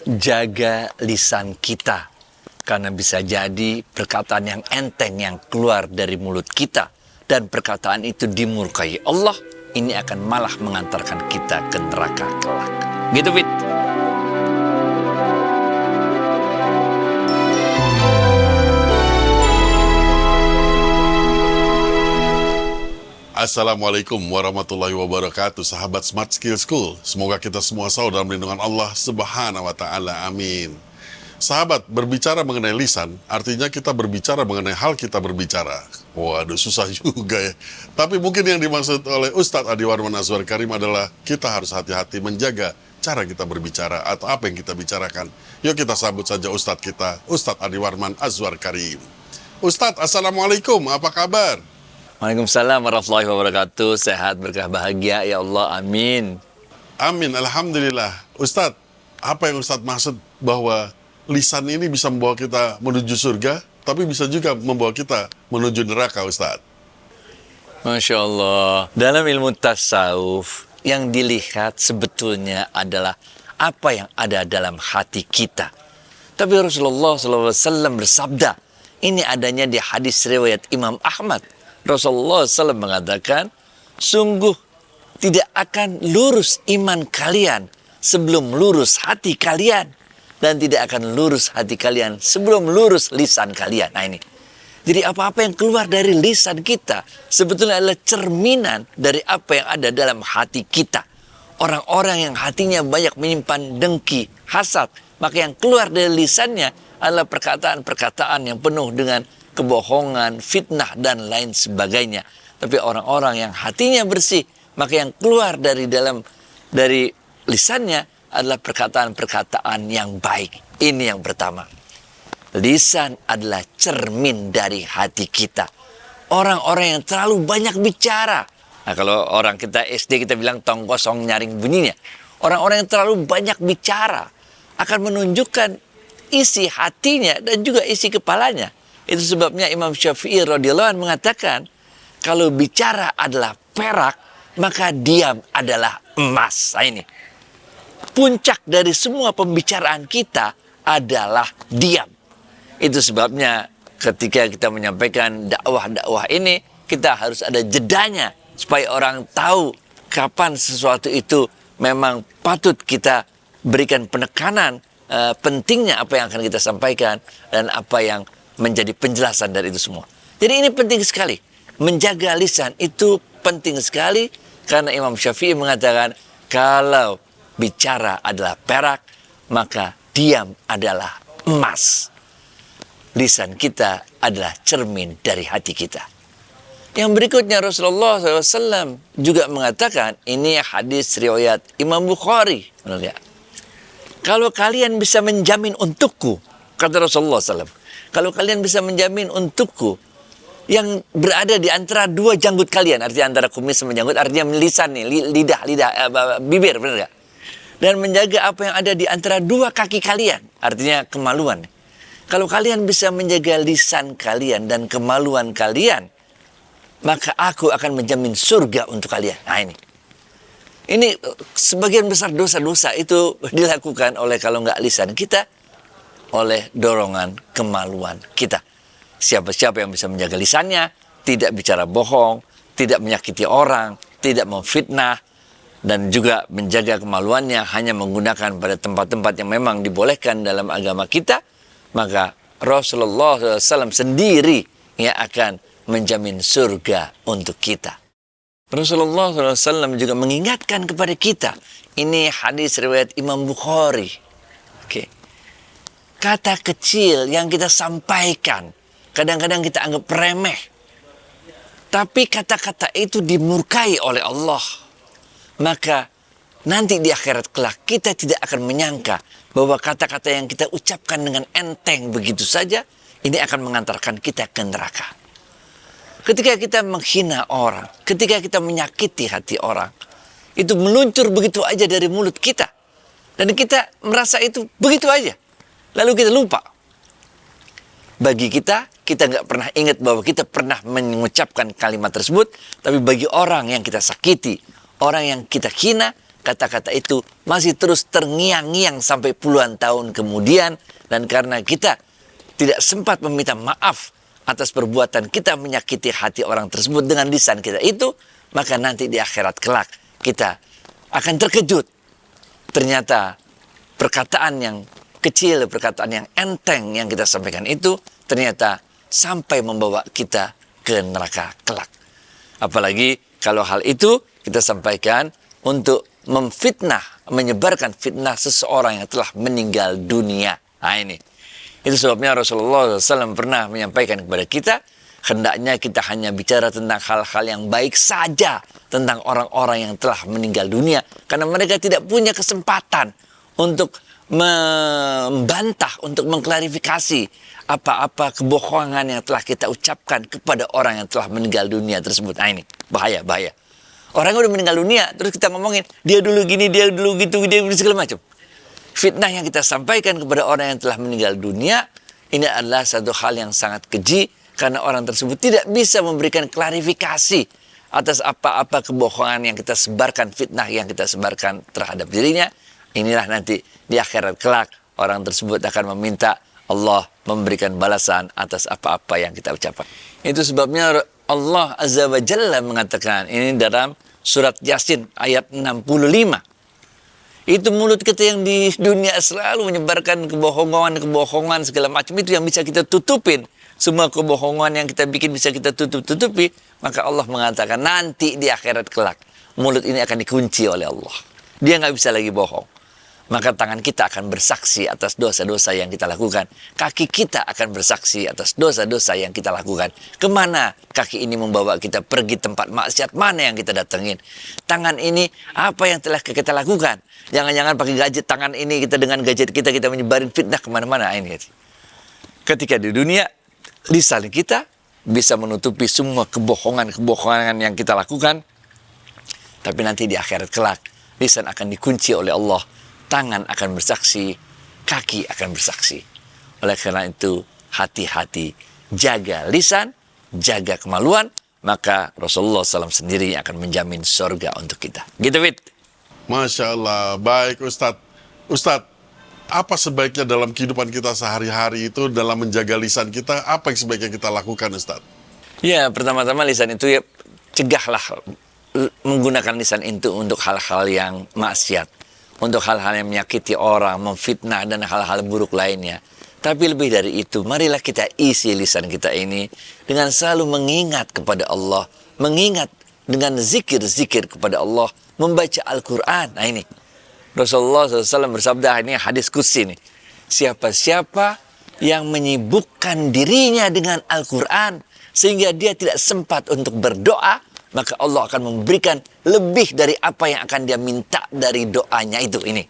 jaga lisan kita. Karena bisa jadi perkataan yang enteng yang keluar dari mulut kita, dan perkataan itu dimurkai Allah, ini akan malah mengantarkan kita ke neraka kelak. Gitu, Fit. Assalamualaikum warahmatullahi wabarakatuh, sahabat Smart Skill School. Semoga kita semua selalu dalam lindungan Allah Subhanahu wa Ta'ala. Amin. Sahabat, berbicara mengenai lisan artinya kita berbicara mengenai hal kita berbicara. Waduh, susah juga ya. Tapi mungkin yang dimaksud oleh Ustadz Adi Warman Azwar Karim adalah kita harus hati-hati menjaga cara kita berbicara atau apa yang kita bicarakan. Yuk kita sambut saja Ustadz kita, Ustadz Adi Warman Azwar Karim. Ustadz, Assalamualaikum, apa kabar? Waalaikumsalam warahmatullahi wabarakatuh. Sehat, berkah, bahagia, ya Allah, amin. Amin, alhamdulillah. Ustadz, apa yang Ustadz maksud bahwa lisan ini bisa membawa kita menuju surga, tapi bisa juga membawa kita menuju neraka, Ustadz? Masya Allah. Dalam ilmu tasawuf, yang dilihat sebetulnya adalah apa yang ada dalam hati kita. Tapi Rasulullah SAW bersabda, ini adanya di hadis riwayat Imam Ahmad. Rasulullah SAW mengatakan, sungguh tidak akan lurus iman kalian sebelum lurus hati kalian, dan tidak akan lurus hati kalian sebelum lurus lisan kalian. Nah ini, jadi apa-apa yang keluar dari lisan kita sebetulnya adalah cerminan dari apa yang ada dalam hati kita. Orang-orang yang hatinya banyak menyimpan dengki, hasad, maka yang keluar dari lisannya adalah perkataan-perkataan yang penuh dengan kebohongan, fitnah, dan lain sebagainya. Tapi orang-orang yang hatinya bersih, maka yang keluar dari lisannya adalah perkataan-perkataan yang baik. Ini yang pertama. Lisan adalah cermin dari hati kita. Orang-orang yang terlalu banyak bicara. Nah, kalau orang kita SD kita bilang tong kosong nyaring bunyinya. Orang-orang yang terlalu banyak bicara akan menunjukkan isi hatinya dan juga isi kepalanya. Itu sebabnya Imam Syafi'i radhiyallahu anhu mengatakan, kalau bicara adalah perak, maka diam adalah emas. Nah ini, puncak dari semua pembicaraan kita adalah diam. Itu sebabnya ketika kita menyampaikan dakwah-dakwah ini, kita harus ada jedanya supaya orang tahu kapan sesuatu itu memang patut kita berikan penekanan, pentingnya apa yang akan kita sampaikan dan apa yang menjadi penjelasan dari itu semua. Jadi ini penting sekali. Menjaga lisan itu penting sekali, karena Imam Syafi'i mengatakan kalau bicara adalah perak, maka diam adalah emas. Lisan kita adalah cermin dari hati kita. Yang berikutnya Rasulullah SAW juga mengatakan, ini hadis riwayat Imam Bukhari. Kalau kalian bisa menjamin untukku, kata Rasulullah SAW, kalau kalian bisa menjamin untukku yang berada di antara dua janggut kalian, artinya antara kumis sama janggut, artinya lisan nih, lidah, bibir, benar gak? Dan menjaga apa yang ada di antara dua kaki kalian, artinya kemaluan. Kalau kalian bisa menjaga lisan kalian dan kemaluan kalian, maka aku akan menjamin surga untuk kalian. Nah ini sebagian besar dosa-dosa itu dilakukan oleh, kalau nggak lisan kita, oleh dorongan kemaluan kita. Siapa-siapa yang bisa menjaga lisannya, tidak bicara bohong, tidak menyakiti orang, tidak memfitnah, dan juga menjaga kemaluannya hanya menggunakan pada tempat-tempat yang memang dibolehkan dalam agama kita, maka Rasulullah SAW sendiri yang akan menjamin surga untuk kita. Rasulullah SAW juga mengingatkan kepada kita, ini hadis riwayat Imam Bukhari. Kata kecil yang kita sampaikan, kadang-kadang kita anggap remeh. Tapi kata-kata itu dimurkai oleh Allah. Maka nanti di akhirat kelak kita tidak akan menyangka bahwa kata-kata yang kita ucapkan dengan enteng begitu saja, ini akan mengantarkan kita ke neraka. Ketika kita menghina orang, ketika kita menyakiti hati orang, itu meluncur begitu aja dari mulut kita. Dan kita merasa itu begitu aja. Lalu kita lupa. Bagi kita nggak pernah ingat bahwa kita pernah mengucapkan kalimat tersebut. Tapi bagi orang yang kita sakiti, orang yang kita hina, kata-kata itu masih terus terngiang-ngiang sampai puluhan tahun kemudian. Dan karena kita tidak sempat meminta maaf atas perbuatan kita menyakiti hati orang tersebut dengan lisan kita itu, maka nanti di akhirat kelak kita akan terkejut. Ternyata perkataan yang kecil, perkataan yang enteng yang kita sampaikan itu ternyata sampai membawa kita ke neraka kelak. Apalagi kalau hal itu kita sampaikan untuk memfitnah, menyebarkan fitnah seseorang yang telah meninggal dunia. Nah ini. Itu sebabnya Rasulullah SAW pernah menyampaikan kepada kita, hendaknya kita hanya bicara tentang hal-hal yang baik saja tentang orang-orang yang telah meninggal dunia. Karena mereka tidak punya kesempatan untuk membantah, untuk mengklarifikasi apa-apa kebohongan yang telah kita ucapkan kepada orang yang telah meninggal dunia tersebut. Nah ini, bahaya. Orang yang udah meninggal dunia, terus kita ngomongin, dia dulu gini, dia dulu gitu, dia segala macam. Fitnah yang kita sampaikan kepada orang yang telah meninggal dunia, ini adalah satu hal yang sangat keji, karena orang tersebut tidak bisa memberikan klarifikasi atas apa-apa kebohongan yang kita sebarkan, fitnah yang kita sebarkan terhadap dirinya. Inilah nanti di akhirat kelak, orang tersebut akan meminta Allah memberikan balasan atas apa-apa yang kita ucapkan. Itu sebabnya Allah Azza wa Jalla mengatakan, ini dalam surat Yasin ayat 65. Itu mulut kita yang di dunia selalu menyebarkan kebohongan segala macam itu yang bisa kita tutupin. Semua kebohongan yang kita bikin bisa kita tutupi. Maka Allah mengatakan nanti di akhirat kelak, mulut ini akan dikunci oleh Allah. Dia nggak bisa lagi bohong. Maka tangan kita akan bersaksi atas dosa-dosa yang kita lakukan. Kaki kita akan bersaksi atas dosa-dosa yang kita lakukan. Kemana kaki ini membawa kita pergi, tempat maksiat mana yang kita datengin. Tangan ini apa yang telah kita lakukan. Jangan-jangan pakai gadget tangan ini, kita dengan gadget kita menyebarin fitnah kemana-mana. Ini. Ketika di dunia, lisan kita bisa menutupi semua kebohongan yang kita lakukan. Tapi nanti di akhirat kelak, lisan akan dikunci oleh Allah. Tangan akan bersaksi, kaki akan bersaksi. Oleh karena itu, hati-hati, jaga lisan, jaga kemaluan, maka Rasulullah SAW sendiri akan menjamin surga untuk kita. Gitu, Fit. Masya Allah, baik Ustadz. Ustadz, apa sebaiknya dalam kehidupan kita sehari-hari itu dalam menjaga lisan kita, apa yang sebaiknya kita lakukan Ustadz? Ya, pertama-tama lisan itu ya cegahlah menggunakan lisan itu untuk hal-hal yang maksiat. Untuk hal-hal yang menyakiti orang, memfitnah, dan hal-hal buruk lainnya. Tapi lebih dari itu, marilah kita isi lisan kita ini dengan selalu mengingat kepada Allah, mengingat dengan zikir-zikir kepada Allah, membaca Al-Quran. Nah ini, Rasulullah SAW bersabda, ini hadis qudsi nih. Siapa-siapa yang menyibukkan dirinya dengan Al-Quran, sehingga dia tidak sempat untuk berdoa, maka Allah akan memberikan lebih dari apa yang akan dia minta dari doanya itu. Ini.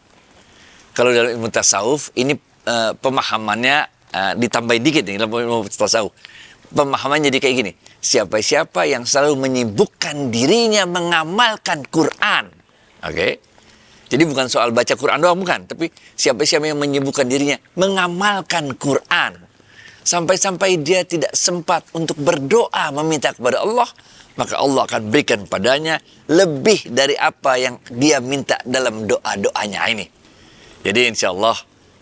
Kalau dalam ilmu tasawuf, ini pemahamannya ditambahin dikit nih, dalam ilmu tasawuf. Pemahamannya jadi kayak gini. Siapa-siapa yang selalu menyibukkan dirinya mengamalkan Quran. Oke? Jadi bukan soal baca Quran doang, bukan. Tapi siapa-siapa yang menyibukkan dirinya mengamalkan Quran. Sampai-sampai dia tidak sempat untuk berdoa meminta kepada Allah, maka Allah akan berikan padanya lebih dari apa yang dia minta dalam doa-doanya ini. Jadi insya Allah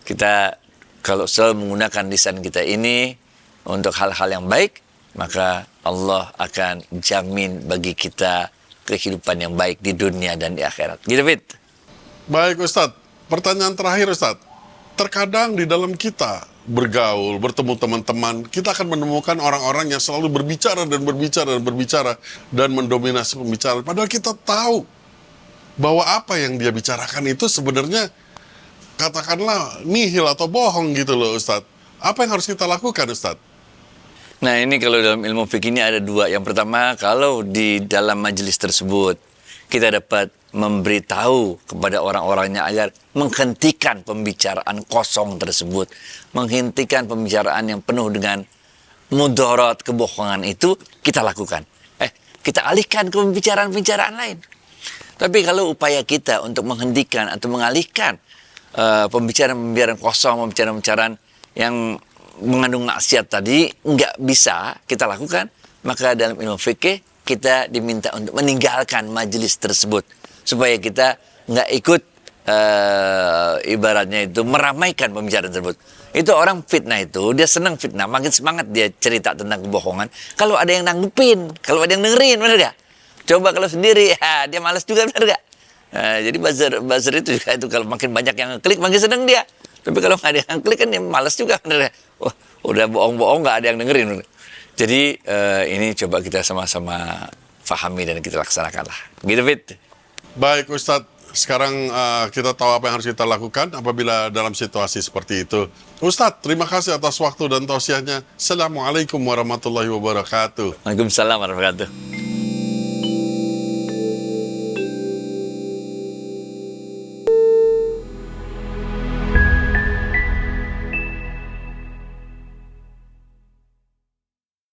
kita kalau selalu menggunakan lisan kita ini untuk hal-hal yang baik, maka Allah akan jamin bagi kita kehidupan yang baik di dunia dan di akhirat. Gitu, Fit. Baik Ustadz, pertanyaan terakhir Ustadz. Terkadang di dalam kita bergaul, bertemu teman-teman, kita akan menemukan orang-orang yang selalu berbicara dan mendominasi pembicaraan. Padahal kita tahu bahwa apa yang dia bicarakan itu sebenarnya katakanlah nihil atau bohong gitu loh Ustadz. Apa yang harus kita lakukan Ustadz? Nah ini kalau dalam ilmu fikih ini ada dua. Yang pertama, kalau di dalam majelis tersebut kita dapat memberitahu kepada orang-orangnya agar menghentikan pembicaraan kosong tersebut, menghentikan pembicaraan yang penuh dengan mudarat, kebohongan itu, kita lakukan. Kita alihkan ke pembicaraan-pembicaraan lain. Tapi kalau upaya kita untuk menghentikan atau mengalihkan pembicaraan-pembicaraan kosong, pembicaraan-pembicaraan yang mengandung maksiat tadi nggak bisa kita lakukan, maka dalam ilmu fikih kita diminta untuk meninggalkan majelis tersebut supaya kita nggak ikut ibaratnya itu meramaikan pembicaraan tersebut. Itu orang fitnah itu, dia senang fitnah, makin semangat dia cerita tentang kebohongan. Kalau ada yang nanggepin, kalau ada yang dengerin, benar gak? Coba kalau sendiri, ya, dia malas juga, benar gak? Jadi buzzer itu juga itu, kalau makin banyak yang klik, makin senang dia. Tapi kalau nggak ada yang klik kan dia malas juga, benar gak? Wah, udah bohong-bohong nggak ada yang dengerin. Bener. Jadi ini coba kita sama-sama fahami dan kita laksanakan lah. Gitu, Fit. Baik Ustadz, sekarang kita tahu apa yang harus kita lakukan apabila dalam situasi seperti itu. Ustadz, terima kasih atas waktu dan tausiahnya. Assalamualaikum warahmatullahi wabarakatuh. Waalaikumsalam warahmatullahi wabarakatuh.